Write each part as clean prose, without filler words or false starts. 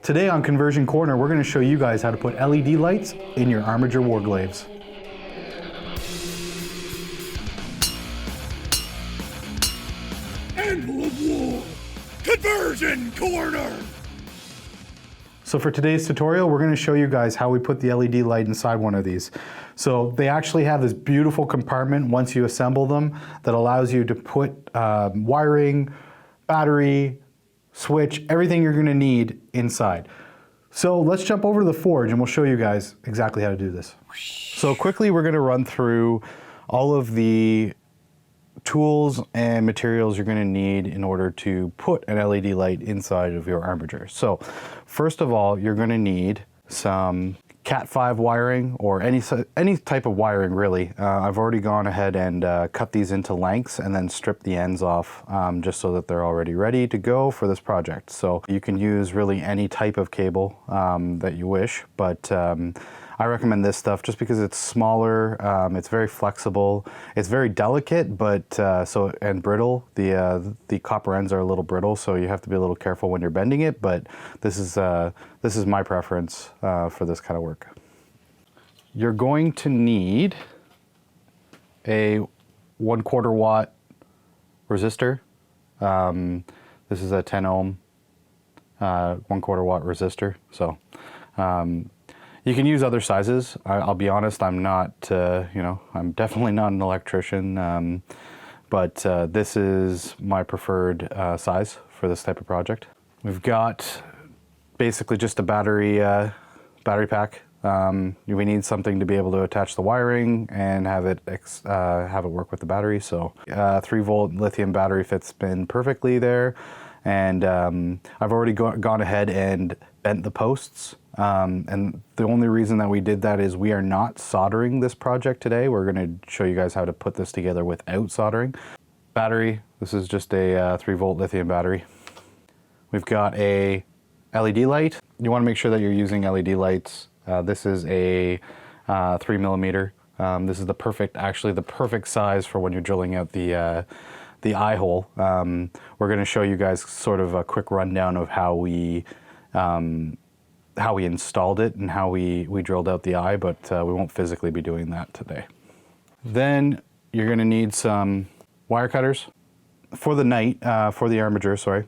Today on Conversion Corner, we're going to show you guys how to put LED lights in your Armiger Warglaives. Anvil of War Conversion Corner! So for today's tutorial, we're going to show you guys how we put the LED light inside one of these. So they actually have this beautiful compartment once you assemble them that allows you to put wiring, battery, switch, everything you're going to need inside. So let's jump over to the forge and we'll show you guys exactly how to do this. So quickly we're going to run through all of the tools and materials you're going to need in order to put an LED light inside of your Armiger. So first of all, you're going to need some Cat 5 wiring or any type of wiring really. I've already gone ahead and cut these into lengths and then stripped the ends off just so that they're already ready to go for this project. So you can use really any type of cable that you wish, but I recommend this stuff just because it's smaller, it's very flexible, it's very delicate, but and brittle. The copper ends are a little brittle, so you have to be a little careful when you're bending it. But this is my preference for this kind of work. You're going to need a 1/4 watt resistor. This is a 10 ohm 1/4 watt resistor. So. You can use other sizes. I'll be honest, I'm not, I'm definitely not an electrician, but this is my preferred size for this type of project. We've got basically just a battery pack. We need something to be able to attach the wiring and have it work with the battery. So 3-volt lithium battery fits in perfectly there. And I've already gone ahead and bent the posts. And the only reason that we did that is we are not soldering this project today. We're going to show you guys how to put this together without soldering. Battery, this is just a 3-volt lithium battery. We've got a LED light. You want to make sure that you're using LED lights. This is a 3mm. This is the perfect size for when you're drilling out the eye hole. We're going to show you guys sort of a quick rundown of how we installed it and how we drilled out the eye, but we won't physically be doing that today. Then you're going to need some wire cutters for the Armiger, sorry.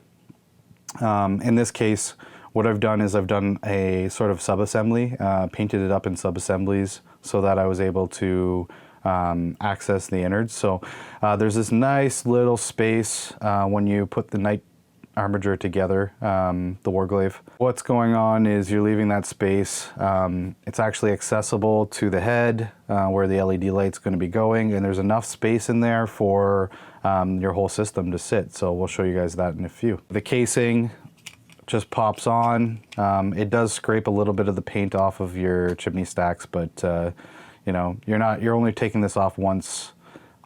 In this case, what I've done is I've done a sort of sub-assembly, painted it up in sub-assemblies so that I was able to access the innards. So there's this nice little space when you put the Knight Armiger together, the Warglaive. What's going on is you're leaving that space. It's actually accessible to the head where the LED light's going to be going, and there's enough space in there for your whole system to sit. So we'll show you guys that in a few. The casing just pops on. It does scrape a little bit of the paint off of your chimney stacks, but you're only taking this off once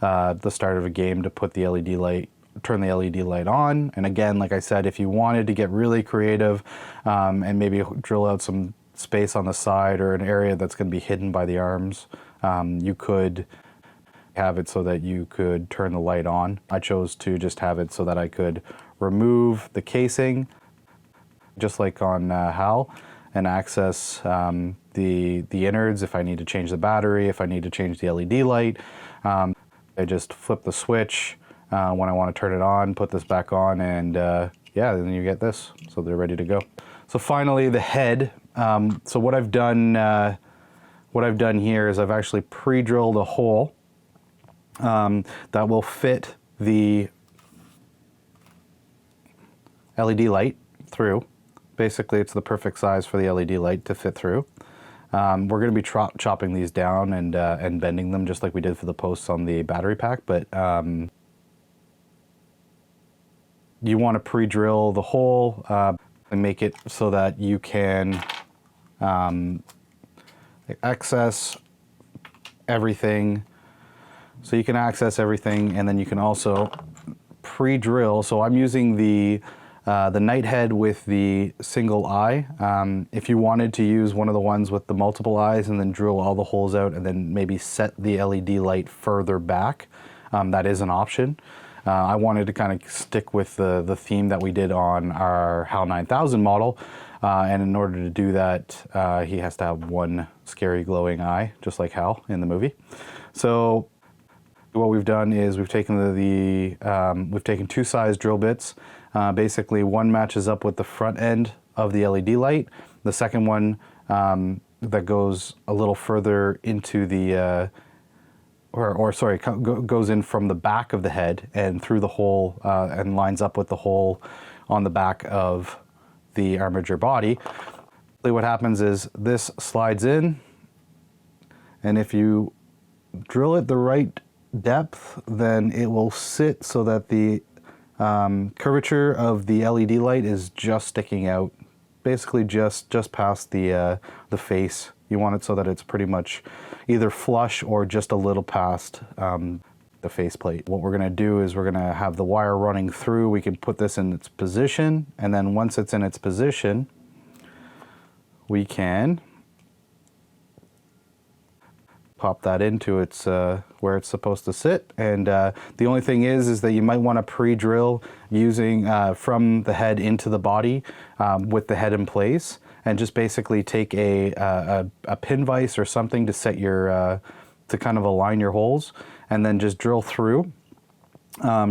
at the start of a game to put the LED light, turn the LED light on. And again, like I said, if you wanted to get really creative and maybe drill out some space on the side or an area that's going to be hidden by the arms, you could have it so that you could turn the light on. I chose to just have it so that I could remove the casing, just like on HAL, and access the innards if I need to change the battery, if I need to change the LED light. I just flip the switch when I want to turn it on, put this back on, and then you get this. So they're ready to go. So finally, the head. So what I've done here is I've actually pre-drilled a hole that will fit the LED light through. Basically, it's the perfect size for the LED light to fit through. We're going to be chopping these down and bending them just like we did for the posts on the battery pack, but you want to pre-drill the hole and make it so that you can access everything. So you can access everything, and then you can also pre-drill. So I'm using the Knight head with the single eye. If you wanted to use one of the ones with the multiple eyes and then drill all the holes out and then maybe set the LED light further back, that is an option. I wanted to kind of stick with the theme that we did on our HAL 9000 model, And in order to do that, he has to have one scary glowing eye, just like Hal in the movie. So what we've done is we've taken we've taken two size drill bits. Basically, one matches up with the front end of the LED light. The second one that goes a little further into the, goes in from the back of the head and through the hole and lines up with the hole on the back of the armiger body. What happens is this slides in, and if you drill it the right depth, then it will sit so that the curvature of the LED light is just sticking out, basically just past the face. You want it so that it's pretty much either flush or just a little past the faceplate. What we're going to do is we're going to have the wire running through. We can put this in its position, and then once it's in its position, we can pop that into its where it's supposed to sit. And the only thing is that you might want to pre-drill using from the head into the body with the head in place, and just basically take a pin vise or something to set your to kind of align your holes, and then just drill through,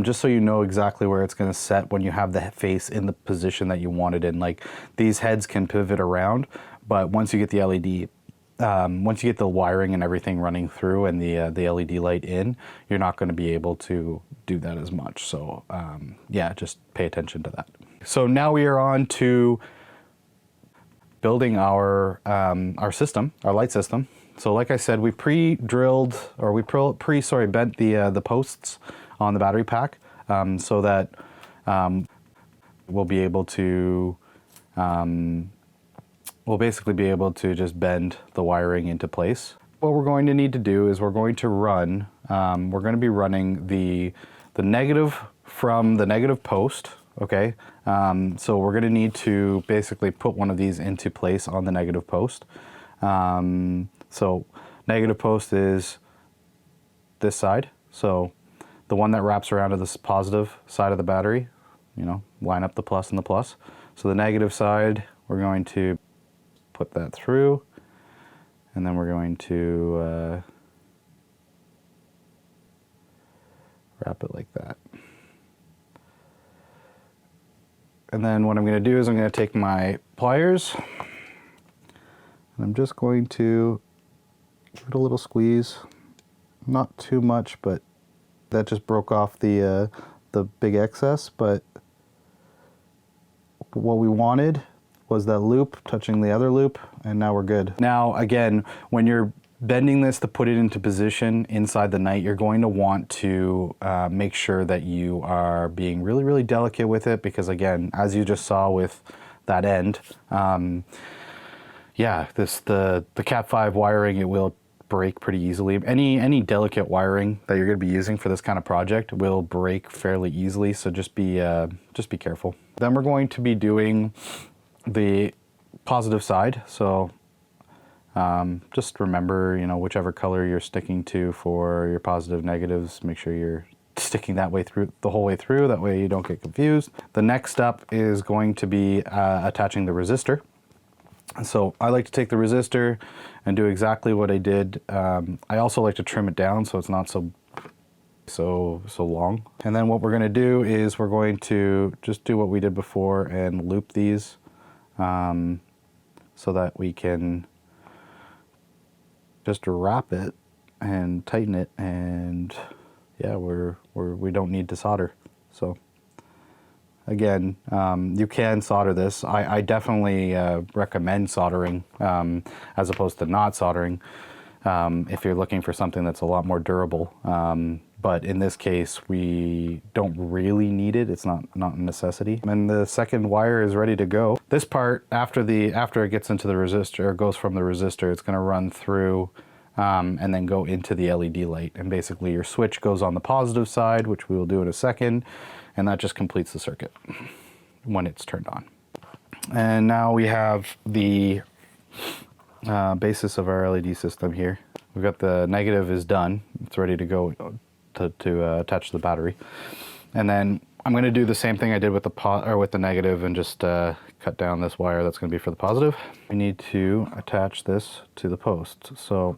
just so you know exactly where it's going to set when you have the face in the position that you want it in. Like, these heads can pivot around, but once you get the LED, once you get the wiring and everything running through and the LED light in, you're not going to be able to do that as much. So yeah, just pay attention to that. So now we are on to building our system, our light system. So like I said, we pre-drilled, or we bent the posts on the battery pack so that we'll be able to we'll basically be able to just bend the wiring into place. What we're going to need to do is we're going to run, we're going to be running the negative from the negative post, okay? So we're going to need to basically put one of these into place on the negative post. So negative post is this side. So the one that wraps around to this positive side of the battery, you know, line up the plus and the plus. So the negative side, we're going to put that through, and then we're going to wrap it like that. And then what I'm going to do is I'm going to take my pliers, and I'm just going to give it a little squeeze. Not too much, but that just broke off the big excess. But what we wanted was that loop touching the other loop, and now we're good. Now again, when you're bending this to put it into position inside the knight, you're going to want to make sure that you are being really, really delicate with it, because again, as you just saw with that end, yeah, the Cat 5 wiring, it will break pretty easily. Any delicate wiring that you're going to be using for this kind of project will break fairly easily, so just be careful. Then we're going to be doing the positive side. So just remember, you know, whichever color you're sticking to for your positive negatives, make sure you're sticking that way through the whole way through. That way you don't get confused. The next step is going to be attaching the resistor. So I like to take the resistor and do exactly what I did. I also like to trim it down so it's not so long. And then what we're going to do is we're going to just do what we did before and loop these so that we can just wrap it and tighten it, and yeah, we don't need to solder. So again, you can solder this. I definitely recommend soldering as opposed to not soldering if you're looking for something that's a lot more durable. But in this case, we don't really need it. It's not a necessity. And the second wire is ready to go. This part, after it gets into the resistor, or goes from the resistor, it's going to run through and then go into the LED light. And basically your switch goes on the positive side, which we will do in a second, and that just completes the circuit when it's turned on. And now we have the basis of our LED system here. We've got the negative is done. It's ready to go to attach to the battery. And then I'm going to do the same thing I did with the negative and just cut down this wire that's going to be for the positive. We need to attach this to the post. So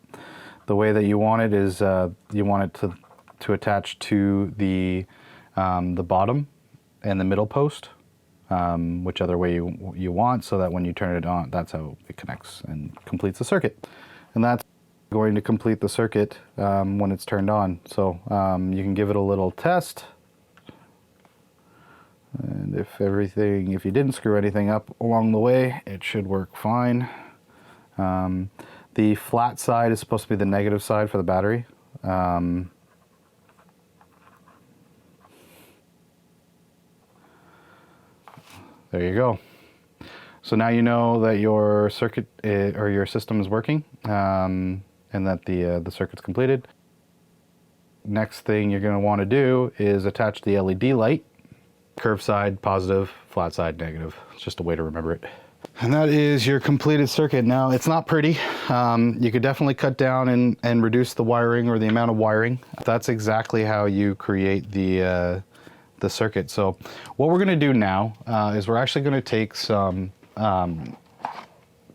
the way that you want it is you want it to attach to the bottom and the middle post, whichever way you want, so that when you turn it on, that's how it connects and completes the circuit. And that's going to complete the circuit when it's turned on. So you can give it a little test. And if you didn't screw anything up along the way, it should work fine. The flat side is supposed to be the negative side for the battery. There you go. So now you know that your circuit or your system is working, and that the circuit's completed. Next thing you're going to want to do is attach the LED light. Curved side, positive, flat side, negative. It's just a way to remember it. And that is your completed circuit. Now, it's not pretty. You could definitely cut down and reduce the wiring or the amount of wiring. That's exactly how you create the circuit. So what we're going to do now is we're actually going to take some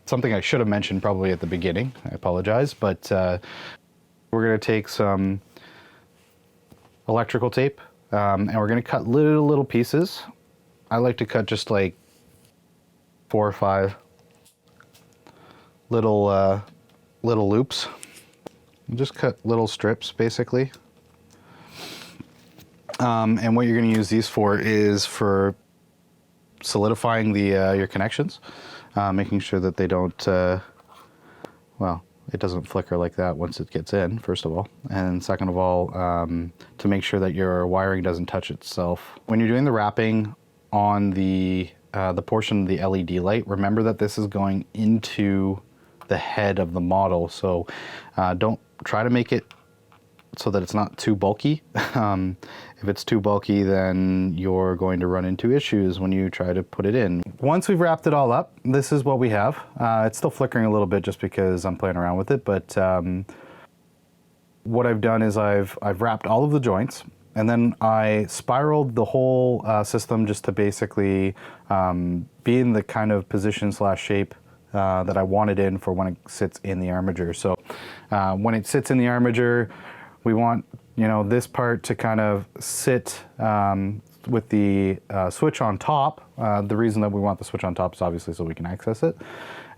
something I should have mentioned probably at the beginning. I apologize, but we're going to take some electrical tape. And we're going to cut little pieces. I like to cut just like 4 or 5 little loops. Just cut little strips, basically. And what you're going to use these for is for solidifying your connections, making sure that they don't, well, it doesn't flicker like that once it gets in, first of all. And second of all, to make sure that your wiring doesn't touch itself. When you're doing the wrapping on the portion of the LED light, remember that this is going into the head of the model. So don't try to make it so that it's not too bulky. If it's too bulky, then you're going to run into issues when you try to put it in. Once we've wrapped it all up, this is what we have. It's still flickering a little bit just because I'm playing around with it, but what I've done is I've wrapped all of the joints, and then I spiraled the whole system just to basically be in the kind of position / shape that I want it in for when it sits in the armiger. So when it sits in the armiger, we want this part to kind of sit with the switch on top. The reason that we want the switch on top is obviously so we can access it.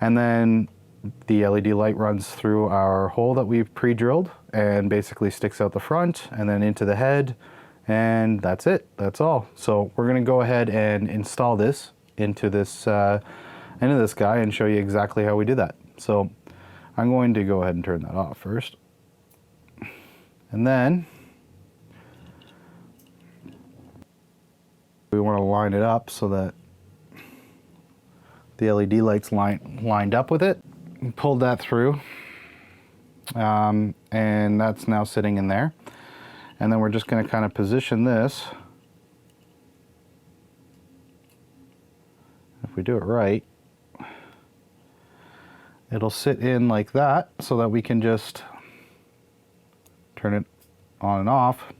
And then the LED light runs through our hole that we've pre-drilled and basically sticks out the front and then into the head. And that's it. That's all. So we're going to go ahead and install this into this guy and show you exactly how we do that. So I'm going to go ahead and turn that off first. And then we want to line it up so that the LED light's lined up with it. We pulled that through, and that's now sitting in there. And then we're just going to kind of position this. If we do it right, it'll sit in like that so that we can just turn it on and off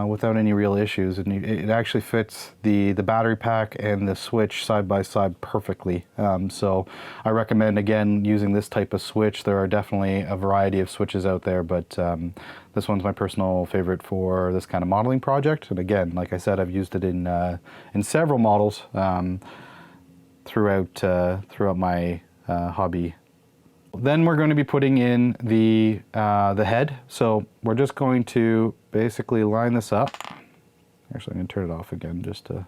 without any real issues. And it actually fits the battery pack and the switch side by side perfectly. So I recommend, again, using this type of switch. There are definitely a variety of switches out there, but this one's my personal favorite for this kind of modeling project. And again, like I said, I've used it in several models throughout my hobby. Then we're going to be putting in the head. So we're just going to basically line this up. Actually, I'm going to turn it off again just so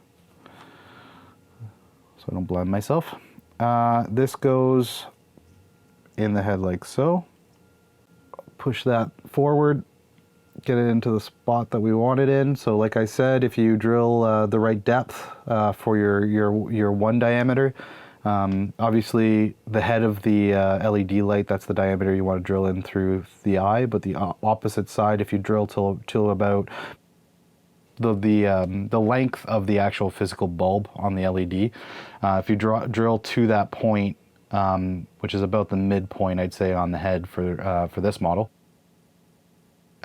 I don't blind myself. This goes in the head like so. Push that forward, get it into the spot that we want it in. So like I said, if you drill the right depth for your 1 diameter, obviously the head of the LED light, that's the diameter you want to drill in through the eye, but the opposite side, if you drill till about the length of the actual physical bulb on the LED, if you drill to that point, which is about the midpoint, I'd say, on the head for this model,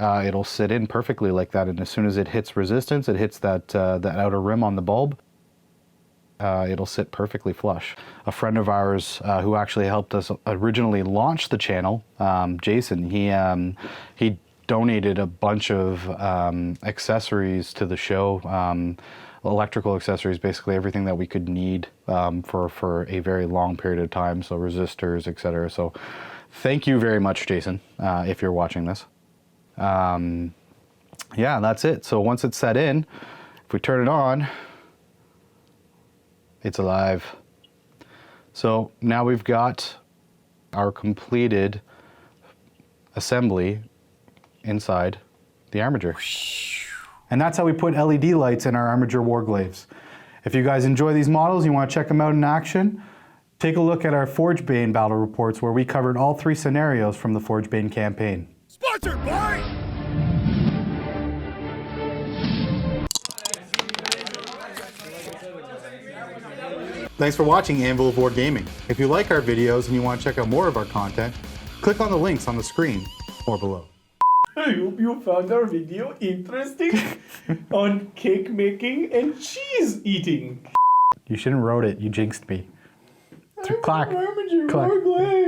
it'll sit in perfectly like that. And as soon as it hits resistance, it hits that outer rim on the bulb, it'll sit perfectly flush. A friend of ours who actually helped us originally launch the channel, Jason, he donated a bunch of accessories to the show, electrical accessories, basically everything that we could need for a very long period of time, so resistors, etc. So thank you very much, Jason, if you're watching this. Yeah, that's it. So once it's set in, if we turn it on, it's alive. So now we've got our completed assembly inside the Armiger. And that's how we put LED lights in our Armiger Warglaives. If you guys enjoy these models, you want to check them out in action, take a look at our Forgebane battle reports where we covered all 3 scenarios from the Forgebane campaign. Sponsored by... Thanks for watching Anvil of War Gaming. If you like our videos and you want to check out more of our content, click on the links on the screen or below. I hope you found our video interesting on cake making and cheese eating. You shouldn't wrote it, you jinxed me. Clack. Armiger Clack. Warglaive.